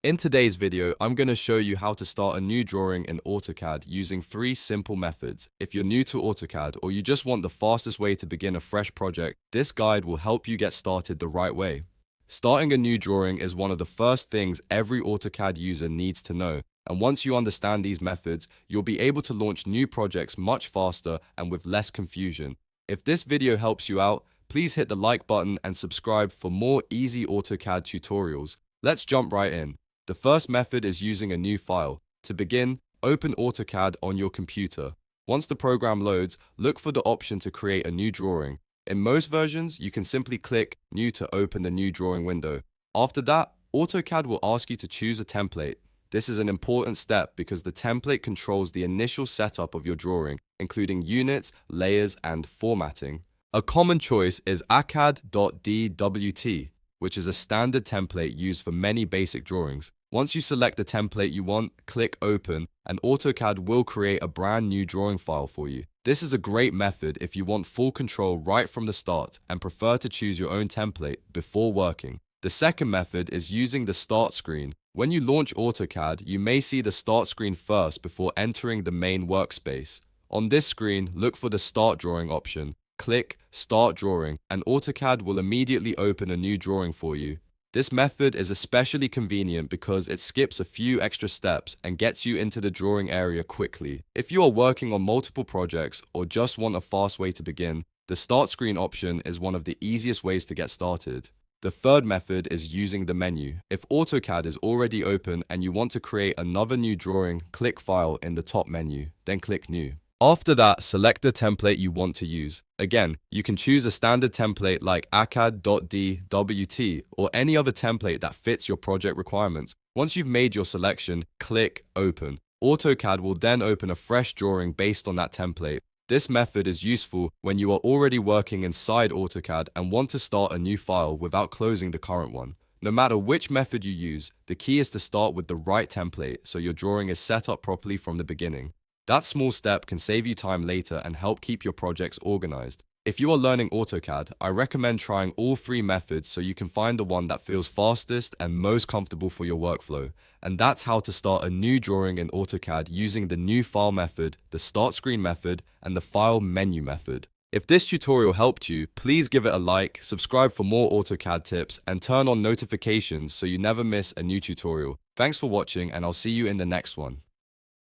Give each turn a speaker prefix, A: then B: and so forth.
A: In today's video, I'm going to show you how to start a new drawing in AutoCAD using 3 simple methods. If you're new to AutoCAD or you just want the fastest way to begin a fresh project, this guide will help you get started the right way. Starting a new drawing is one of the first things every AutoCAD user needs to know, and once you understand these methods, you'll be able to launch new projects much faster and with less confusion. If this video helps you out, please hit the like button and subscribe for more easy AutoCAD tutorials. Let's jump right in. The first method is using a new file. To begin, open AutoCAD on your computer. Once the program loads, look for the option to create a new drawing. In most versions, you can simply click New to open the new drawing window. After that, AutoCAD will ask you to choose a template. This is an important step because the template controls the initial setup of your drawing, including units, layers, and formatting. A common choice is acad.dwt, which is a standard template used for many basic drawings. Once you select the template you want, click Open, and AutoCAD will create a brand new drawing file for you. This is a great method if you want full control right from the start and prefer to choose your own template before working. The second method is using the Start screen. When you launch AutoCAD, you may see the Start screen first before entering the main workspace. On this screen, look for the Start Drawing option. Click Start Drawing, and AutoCAD will immediately open a new drawing for you. This method is especially convenient because it skips a few extra steps and gets you into the drawing area quickly. If you are working on multiple projects or just want a fast way to begin, the Start Screen option is one of the easiest ways to get started. The third method is using the menu. If AutoCAD is already open and you want to create another new drawing, click File in the top menu, then click New. After that, select the template you want to use. Again, you can choose a standard template like acad.dwt or any other template that fits your project requirements. Once you've made your selection, click Open. AutoCAD will then open a fresh drawing based on that template. This method is useful when you are already working inside AutoCAD and want to start a new file without closing the current one. No matter which method you use, the key is to start with the right template so your drawing is set up properly from the beginning. That small step can save you time later and help keep your projects organized. If you are learning AutoCAD, I recommend trying all 3 methods so you can find the one that feels fastest and most comfortable for your workflow. And that's how to start a new drawing in AutoCAD using the New File method, the Start Screen method, and the File Menu method. If this tutorial helped you, please give it a like, subscribe for more AutoCAD tips, and turn on notifications so you never miss a new tutorial. Thanks for watching, and I'll see you in the next one.